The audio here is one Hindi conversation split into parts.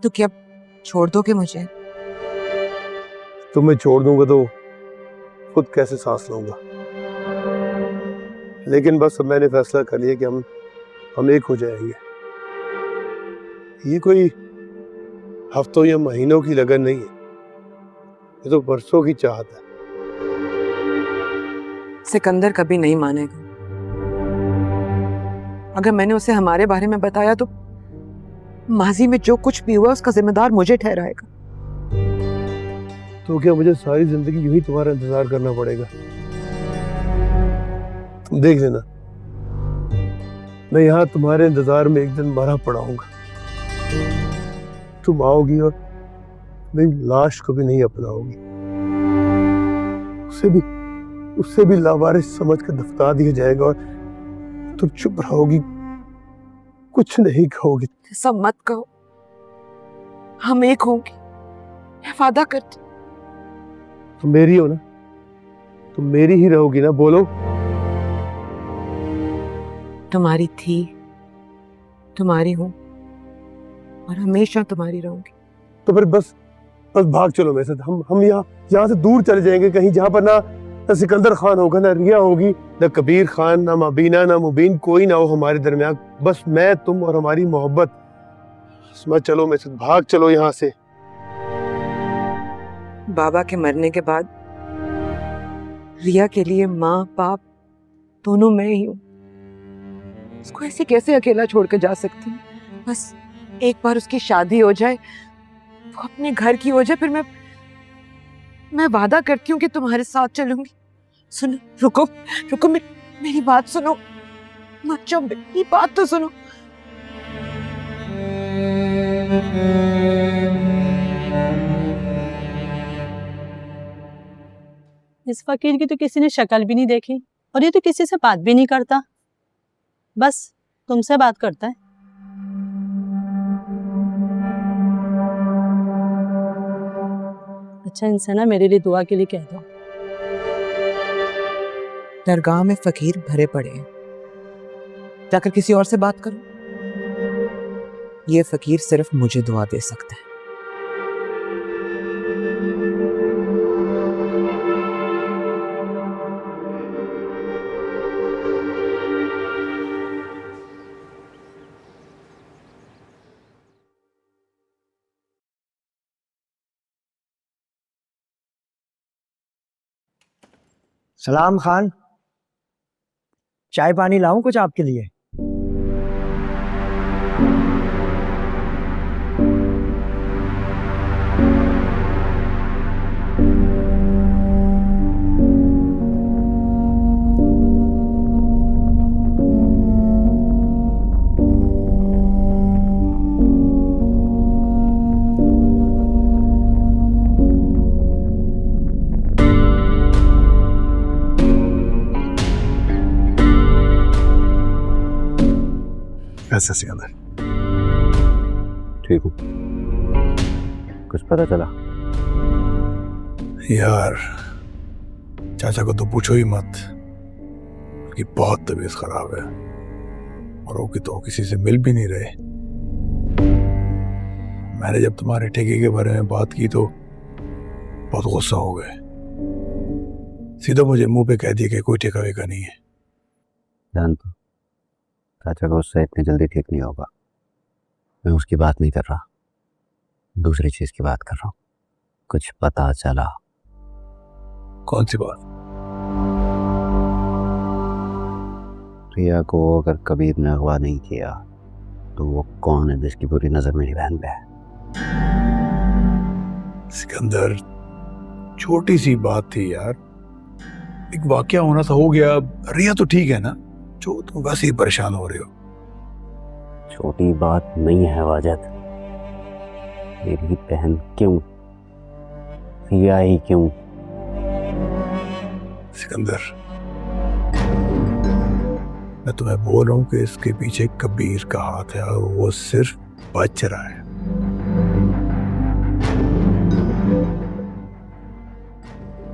तो क्या छोड़ दोगे मुझे? तुम्हें छोड़ दूंगा तो खुद कैसे सांस लूंगा। लेकिन बस अब मैंने फैसला कर लिया कि हम एक हो जाएंगे। ये कोई हफ्तों या महीनों की लगन नहीं है, ये तो बरसों की चाहत है। सिकंदर कभी नहीं मानेगा। अगर मैंने उसे हमारे बारे में बताया तो माजी में जो कुछ भी हुआ उसका जिम्मेदार मुझे ठहराएगा। तो क्या मुझे सारी जिंदगी यूं ही तुम्हारा इंतजार करना पड़ेगा? तुम देख लेना, मैं यहाँ तुम्हारे इंतजार में एक दिन मरा पड़ा हूँगा। तुम आओगी और मेरी लाश को भी नहीं अपनाओगी, उससे भी लावारिस समझ कर दफना दिया जाएगा और तुम चुप रहोगी, कुछ नहीं कहोगी। सब मत कहो, हम एक होंगे, मैं वादा करती। तुम मेरी हो ना, तुम मेरी ही रहोगी ना? बोलो। तुम्हारी थी, तुम्हारी हूं और हमेशा तुम्हारी रहूंगी। तो फिर बस भाग चलो मेरे साथ। हम यहाँ से दूर चले जाएंगे, कहीं जहाँ पर ना सिकंदर खान होगा, ना रिया होगी, ना कबीर खान, ना मबीना, ना मुबीन, कोई ना हो हमारे दरमियान। बस मैं, तुम और हमारी मोहब्बत। मत चलो मेरे साथ, भाग चलो यहाँ से। बाबा के मरने के बाद रिया के लिए माँ बाप दोनों मैं ही हूं। उसको ऐसे कैसे अकेला छोड़ कर जा सकती हूँ? बस एक बार उसकी शादी हो जाए, वो अपने घर की हो जाए, फिर मैं वादा करती हूँ कि तुम्हारे साथ चलूंगी। सुनो, रुको रुको, मेरी बात सुनो, मत जाओ, मेरी बात तो सुनो। इस फकीर की तो किसी ने शक्ल भी नहीं देखी और ये तो किसी से बात भी नहीं करता, बस तुमसे बात करता है। अच्छा, इनसे ना मेरे लिए दुआ के लिए कह दो। दरगाह में फकीर भरे पड़े हैं, जाकर किसी और से बात करो। ये फकीर सिर्फ मुझे दुआ दे सकता है। सलाम खान, चाय पानी लाऊं कुछ आपके लिए? कैसा सिकंदर? ठीक हूँ। कुछ पता चला? यार चाचा को तो पूछो ही मत, उनकी बहुत तबीयत खराब है और वो तो किसी से मिल भी नहीं रहे। मैंने जब तुम्हारे ठेके के बारे में बात की तो बहुत गुस्सा हो गए, सीधा मुझे मुंह पे कह दिया कि कोई ठेका वेका नहीं है। जानता, चाचा को उससे इतनी जल्दी ठीक नहीं होगा। मैं उसकी बात नहीं कर रहा, दूसरी चीज की बात कर रहा हूँ। कुछ पता चला? कौन सी बात? रिया को अगर कबीर ने अगवा नहीं किया तो वो कौन है जिसकी बुरी नजर मेरी बहन पे है? सिकंदर, छोटी सी बात थी यार, एक वाकया होना था, हो गया। रिया तो ठीक है ना? जो तुम वैसे ही परेशान हो रहे हो। छोटी बात नहीं है वाजिद। मेरी बहन क्यों? रिया ही क्यों? सिकंदर, मैं तुम्हें बोल रहा हूं कि इसके पीछे कबीर का हाथ है और वो सिर्फ बच रहा है।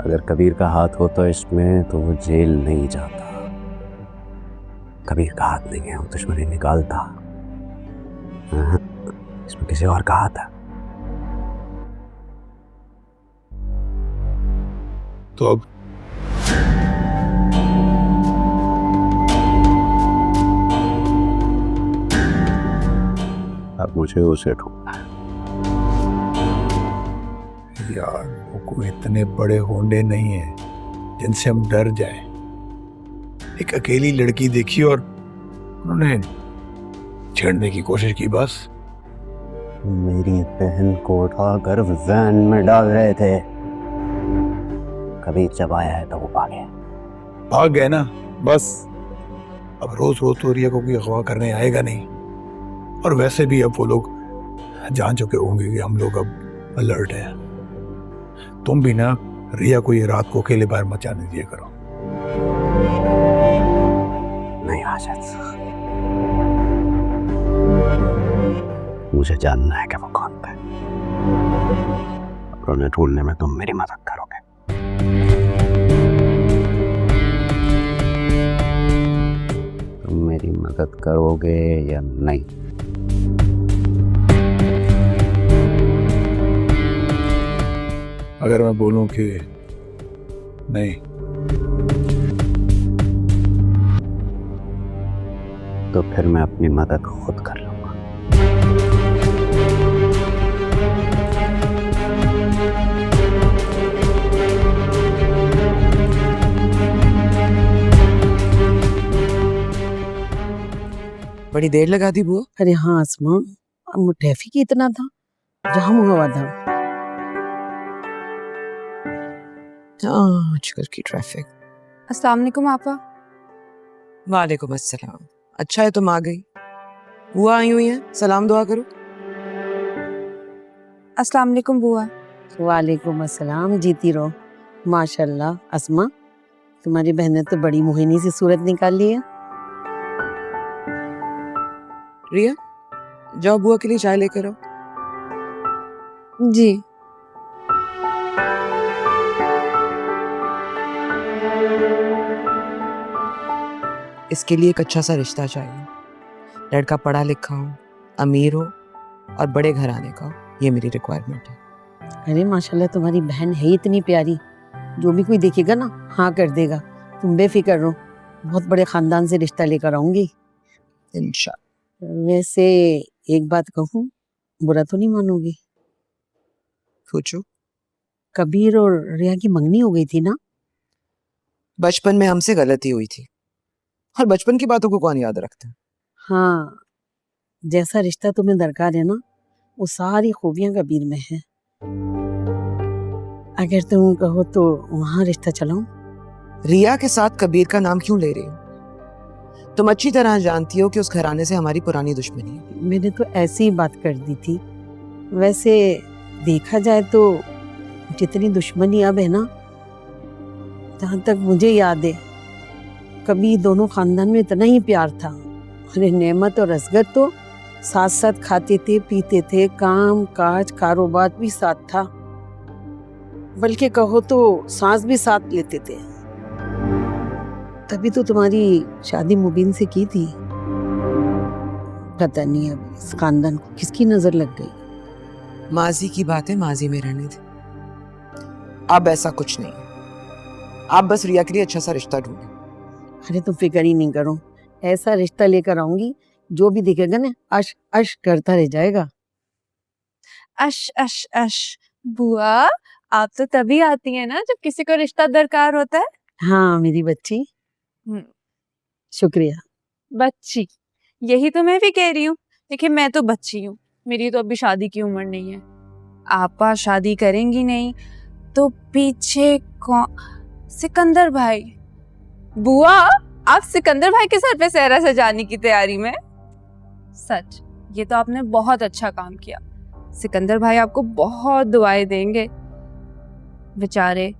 अगर कबीर का हाथ हो तो इसमें तो वो जेल नहीं जाता। कबीर का हाथ नहीं है, वो दुश्मनी निकालता। इसमें किसी और का हाथ है। तो अब अब मुझे उसे ढूंढना है। यार वो कोई इतने बड़े होंडे नहीं है जिनसे हम डर जाएं। एक अकेली लड़की देखी और उन्होंने छेड़ने की कोशिश की बस। मेरी बहन को उठाकर वैन में डाल रहे थे, कभी जब आया है तो वो भाग गए ना बस। अब रोज रोज तो रिया को कोई अगवा करने आएगा नहीं, और वैसे भी अब वो लोग जान चुके होंगे कि हम लोग अब अलर्ट हैं। तुम भी ना रिया को ये रात को अकेले बाहर मत जाने दिया करो। नहीं आजाद, मुझे जानना है कि वो कौन थे, और उन्हें ढूंढने में तुम मेरी मदद करोगे। तुम मेरी मदद करोगे या नहीं? अगर मैं बोलूं कि नहीं, तो फिर मैं अपनी मदद खुद कर लूंगा। बड़ी देर लगा दी बुआ। अरे हाँ आसमा, अब ट्रैफिक ही इतना था, जाम हुआ था। आजकल की ट्रैफिक। अस्सलाम वालेकुम आपा। वालेकुम अस्सलाम। अच्छा है तुम आ गई। बुआ आई हुई है, सलाम दुआ करो। अस्सलाम वालेकुम बुआ। वालेकुम अस्सलाम, जीती रहो। माशाल्लाह अस्मा, तुम्हारी बहन ने तो बड़ी मोहिनी सी सूरत निकाल ली है। रिया, जाओ बुआ के लिए चाय लेकर आओ। जी। इसके लिए एक अच्छा सा रिश्ता चाहिए। लड़का पढ़ा लिखा हो, अमीर हो और बड़े घराने का हो। ये मेरी रिक्वायरमेंट है। अरे माशाल्लाह तुम्हारी बहन है ही इतनी प्यारी, जो भी कोई देखेगा ना हाँ कर देगा। तुम बेफिक्र रहो, बहुत बड़े खानदान से रिश्ता लेकर आऊंगी इंशाल्लाह। वैसे एक बात कहूँ, बुरा तो नहीं मानोगी? सोचो, कबीर और रिया की मंगनी हो गई थी ना? बचपन में हमसे गलती हुई थी, और बचपन की बातों को कौन याद रखता है। हाँ, जैसा रिश्ता तुम्हें दरकार है ना, वो सारी खूबियां कबीर में है। अगर तुम कहो तो वहां रिश्ता चलाऊं? रिया के साथ कबीर का नाम क्यों ले रही हो? तुम अच्छी तरह जानती हो कि उस घराने से हमारी पुरानी दुश्मनी है। मैंने तो ऐसी ही बात कर दी थी। वैसे देखा जाए तो जितनी दुश्मनी अब है ना, जहाँ तक मुझे याद है, कभी दोनों खानदान में इतना ही प्यार था। अरे नेमत और असगर तो साथ साथ खाते थे, पीते थे, काम काज कारोबार भी साथ था, बल्कि कहो तो सांस भी साथ लेते थे। तभी तो तुम्हारी शादी मुबीन से की थी। पता नहीं अब इस खानदान को किसकी नजर लग गई। माजी की बातें माजी में रहने दे। अब ऐसा कुछ नहीं है। आप बस रिया के लिए अच्छा सा रिश्ता ढूंढें। अरे तुम फिक्र ही नहीं करो, ऐसा रिश्ता लेकर आऊंगी जो भी दिखेगा ना अश अश करता रह जाएगा। अश अश अश। बुआ, आप तो तभी आती हैं ना जब किसी को रिश्ता दरकार होता है। हाँ मेरी बच्ची, शुक्रिया। बच्ची, यही तो मैं भी कह रही हूँ। देखिए मैं तो बच्ची हूँ, मेरी तो अभी शादी की उम्र नहीं है। आपा शादी करेंगी नहीं तो पीछे कौन? सिकंदर भाई। बुआ, आप सिकंदर भाई के सर पे सेहरा सजाने की तैयारी में? सच, ये तो आपने बहुत अच्छा काम किया। सिकंदर भाई आपको बहुत दुआएं देंगे। बेचारे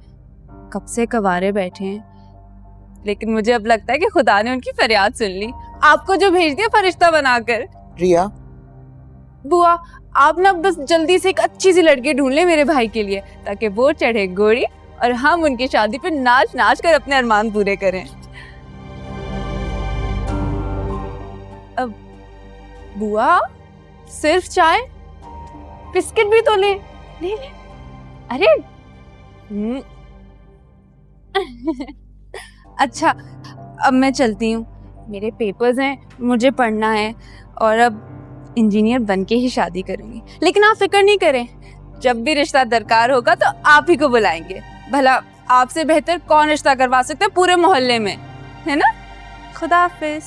कब से कवारे बैठे हैं, लेकिन मुझे अब लगता है कि खुदा ने उनकी फरियाद सुन ली, आपको जो भेज दिया फरिश्ता बनाकर। रिया, बुआ, आप ना बस जल्दी से एक अच्छी सी लड़की ढूंढ ले मेरे भाई के लिए, ताकि वो चढ़े घोड़ी और हम उनकी शादी पे नाच नाच कर अपने अरमान पूरे करें। अब बुआ, सिर्फ चाय? बिस्किट भी तो ले ले ले। अरे अच्छा, अब मैं चलती हूँ, मेरे पेपर्स हैं, मुझे पढ़ना है और अब इंजीनियर बन के ही शादी करूंगी। लेकिन आप फिक्र नहीं करें, जब भी रिश्ता दरकार होगा तो आप ही को बुलाएंगे। भला आपसे बेहतर कौन रिश्ता करवा सकते हैं पूरे मोहल्ले में, है ना? खुदा हाफिज।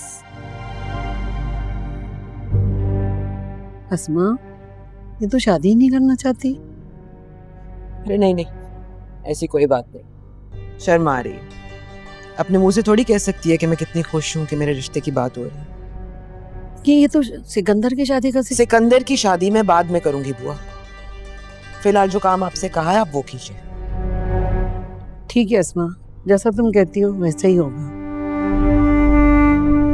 अस्मा, ये तो शादी ही नहीं करना चाहती। अरे नहीं नहीं, ऐसी कोई बात नहीं, शर्म आ रही है। अपने मुंह से थोड़ी कह सकती है कि मैं कितनी खुश हूँ कि मेरे रिश्ते की बात हो रही है। कि ये तो सिकंदर की शादी का सिकंदर की शादी मैं बाद में करूंगी बुआ, फिलहाल जो काम आपसे कहा है आप वो कीजिए। ठीक है अस्मा, जैसा तुम कहती हो वैसा ही होगा।